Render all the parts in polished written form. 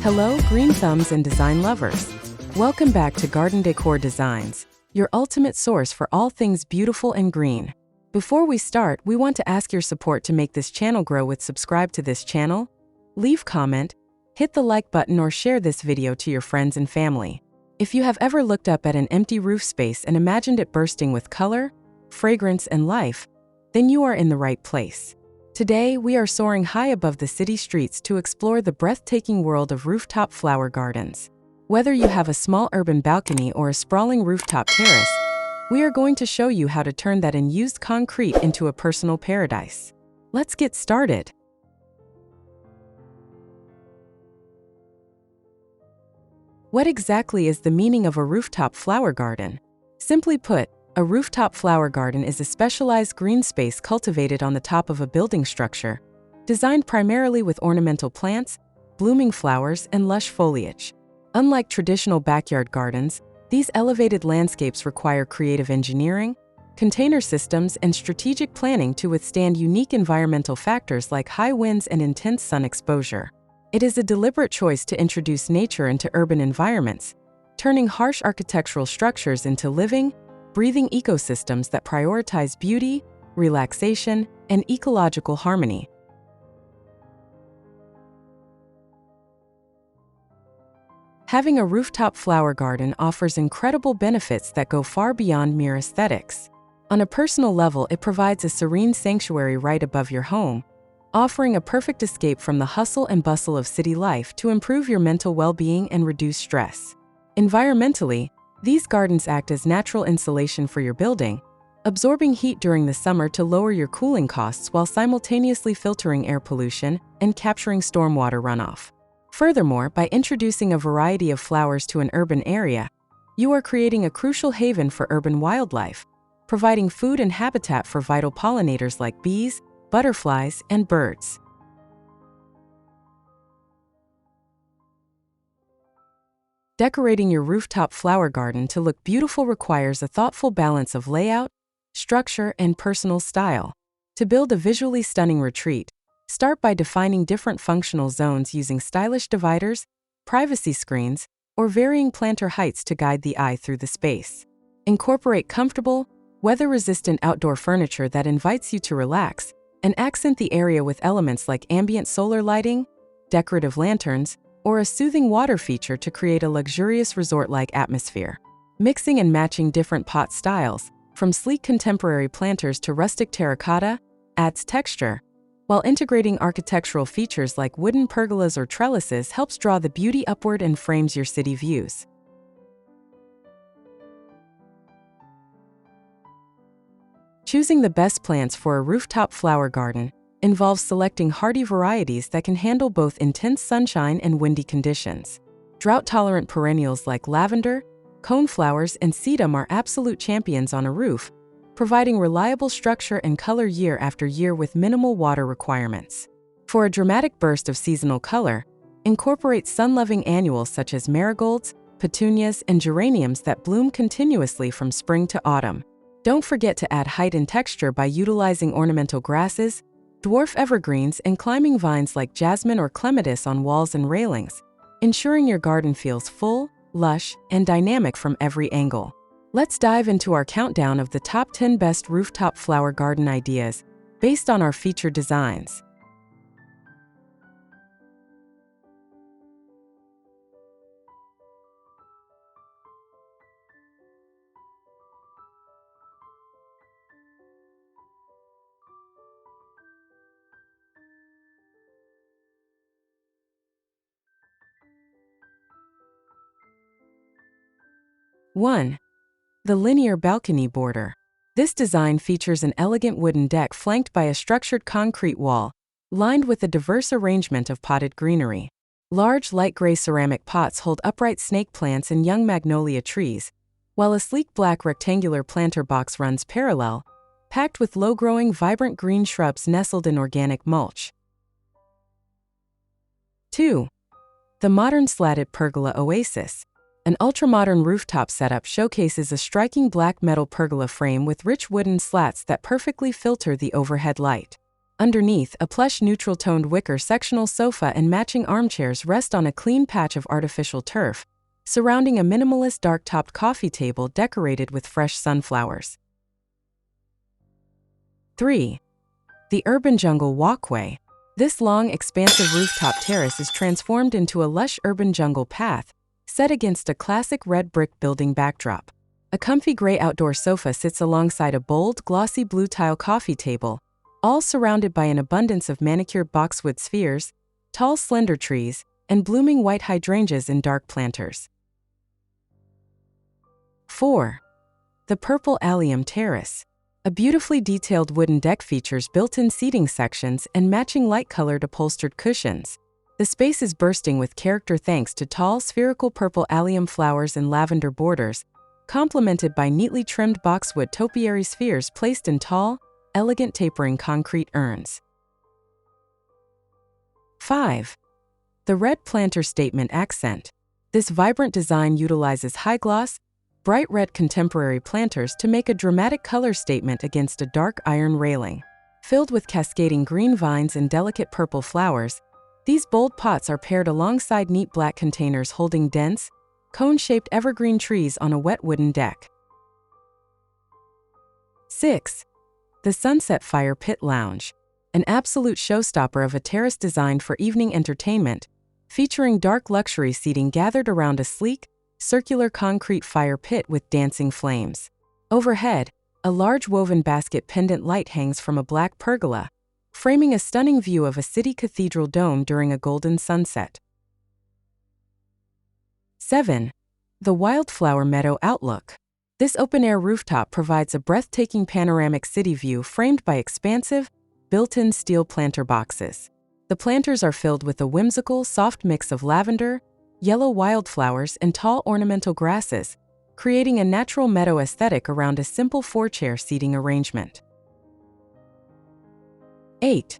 Hello, green thumbs and design lovers. Welcome back to Garden Decor Designs, your ultimate source for all things beautiful and green. Before we start, we want to ask your support to make this channel grow with subscribe to this channel, leave comment, hit the like button or share this video to your friends and family. If you have ever looked up at an empty roof space and imagined it bursting with color, fragrance, and life, then you are in the right place. Today, we are soaring high above the city streets to explore the breathtaking world of rooftop flower gardens. Whether you have a small urban balcony or a sprawling rooftop terrace, we are going to show you how to turn that unused concrete into a personal paradise. Let's get started. What exactly is the meaning of a rooftop flower garden? Simply put, a rooftop flower garden is a specialized green space cultivated on the top of a building structure, designed primarily with ornamental plants, blooming flowers, and lush foliage. Unlike traditional backyard gardens, these elevated landscapes require creative engineering, container systems, and strategic planning to withstand unique environmental factors like high winds and intense sun exposure. It is a deliberate choice to introduce nature into urban environments, turning harsh architectural structures into living, breathing ecosystems that prioritize beauty, relaxation, and ecological harmony. Having a rooftop flower garden offers incredible benefits that go far beyond mere aesthetics. On a personal level, it provides a serene sanctuary right above your home, offering a perfect escape from the hustle and bustle of city life to improve your mental well-being and reduce stress. Environmentally, these gardens act as natural insulation for your building, absorbing heat during the summer to lower your cooling costs while simultaneously filtering air pollution and capturing stormwater runoff. Furthermore, by introducing a variety of flowers to an urban area, you are creating a crucial haven for urban wildlife, providing food and habitat for vital pollinators like bees, butterflies, and birds. Decorating your rooftop flower garden to look beautiful requires a thoughtful balance of layout, structure, and personal style. To build a visually stunning retreat, start by defining different functional zones using stylish dividers, privacy screens, or varying planter heights to guide the eye through the space. Incorporate comfortable, weather-resistant outdoor furniture that invites you to relax, and accent the area with elements like ambient solar lighting, decorative lanterns, or a soothing water feature to create a luxurious resort-like atmosphere. Mixing and matching different pot styles, from sleek contemporary planters to rustic terracotta, adds texture, while integrating architectural features like wooden pergolas or trellises helps draw the beauty upward and frames your city views. Choosing the best plants for a rooftop flower garden involves selecting hardy varieties that can handle both intense sunshine and windy conditions. Drought-tolerant perennials like lavender, coneflowers, and sedum are absolute champions on a roof, providing reliable structure and color year after year with minimal water requirements. For a dramatic burst of seasonal color, incorporate sun-loving annuals such as marigolds, petunias, and geraniums that bloom continuously from spring to autumn. Don't forget to add height and texture by utilizing ornamental grasses, dwarf evergreens, and climbing vines like jasmine or clematis on walls and railings, ensuring your garden feels full, lush, and dynamic from every angle. Let's dive into our countdown of the top 10 best rooftop flower garden ideas based on our featured designs. One. The linear balcony border. This design features an elegant wooden deck flanked by a structured concrete wall, lined with a diverse arrangement of potted greenery. Large light gray ceramic pots hold upright snake plants and young magnolia trees, while a sleek black rectangular planter box runs parallel, packed with low-growing vibrant green shrubs nestled in organic mulch. 2. The modern slatted pergola oasis. An ultra-modern rooftop setup showcases a striking black metal pergola frame with rich wooden slats that perfectly filter the overhead light. Underneath, a plush neutral-toned wicker sectional sofa and matching armchairs rest on a clean patch of artificial turf, surrounding a minimalist dark-topped coffee table decorated with fresh sunflowers. 3. The Urban Jungle Walkway. This long, expansive rooftop terrace is transformed into a lush urban jungle path, set against a classic red brick building backdrop. A comfy gray outdoor sofa sits alongside a bold, glossy blue tile coffee table, all surrounded by an abundance of manicured boxwood spheres, tall slender trees, and blooming white hydrangeas in dark planters. 4. The Purple Allium Terrace. A beautifully detailed wooden deck features built-in seating sections and matching light-colored upholstered cushions. The space is bursting with character thanks to tall, spherical purple allium flowers and lavender borders, complemented by neatly trimmed boxwood topiary spheres placed in tall, elegant tapering concrete urns. 5. The Red Planter Statement Accent. This vibrant design utilizes high-gloss, bright red contemporary planters to make a dramatic color statement against a dark iron railing. Filled with cascading green vines and delicate purple flowers, these bold pots are paired alongside neat black containers holding dense, cone-shaped evergreen trees on a wet wooden deck. 6. The Sunset Fire Pit Lounge. An absolute showstopper of a terrace designed for evening entertainment, featuring dark luxury seating gathered around a sleek, circular concrete fire pit with dancing flames. Overhead, a large woven basket pendant light hangs from a black pergola, framing a stunning view of a city cathedral dome during a golden sunset. 7. The Wildflower Meadow Outlook. This open-air rooftop provides a breathtaking panoramic city view framed by expansive, built-in steel planter boxes. The planters are filled with a whimsical, soft mix of lavender, yellow wildflowers, and tall ornamental grasses, creating a natural meadow aesthetic around a simple four-chair seating arrangement. 8.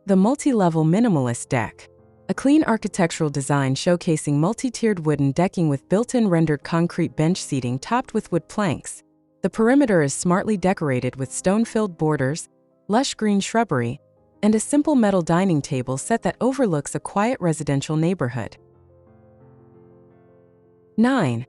The Multi-Level Minimalist Deck. A clean architectural design showcasing multi-tiered wooden decking with built-in rendered concrete bench seating topped with wood planks. The perimeter is smartly decorated with stone-filled borders, lush green shrubbery, and a simple metal dining table set that overlooks a quiet residential neighborhood. 9.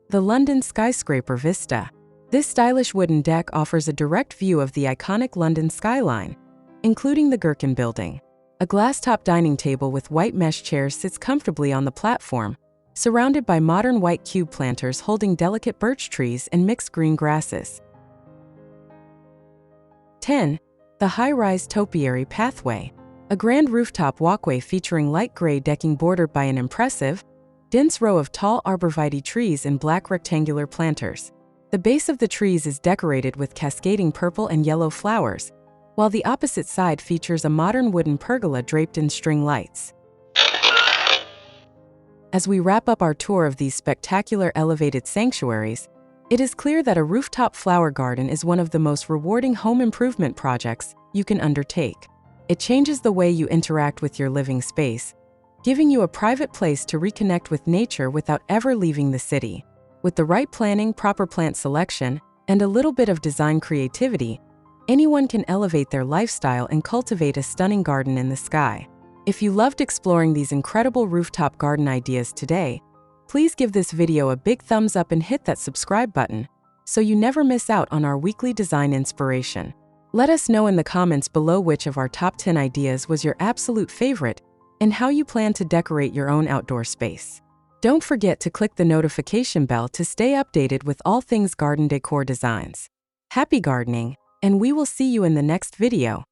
The London Skyscraper Vista. This stylish wooden deck offers a direct view of the iconic London skyline, including the Gherkin Building. A glass-top dining table with white mesh chairs sits comfortably on the platform, surrounded by modern white cube planters holding delicate birch trees and mixed green grasses. 10. The High-Rise Topiary Pathway. A grand rooftop walkway featuring light gray decking bordered by an impressive, dense row of tall arborvitae trees and black rectangular planters. The base of the trees is decorated with cascading purple and yellow flowers, while the opposite side features a modern wooden pergola draped in string lights. As we wrap up our tour of these spectacular elevated sanctuaries, it is clear that a rooftop flower garden is one of the most rewarding home improvement projects you can undertake. It changes the way you interact with your living space, giving you a private place to reconnect with nature without ever leaving the city. With the right planning, proper plant selection, and a little bit of design creativity, anyone can elevate their lifestyle and cultivate a stunning garden in the sky. If you loved exploring these incredible rooftop garden ideas today, please give this video a big thumbs up and hit that subscribe button so you never miss out on our weekly design inspiration. Let us know in the comments below which of our top 10 ideas was your absolute favorite and how you plan to decorate your own outdoor space. Don't forget to click the notification bell to stay updated with all things Garden Decor Designs. Happy gardening, and we will see you in the next video.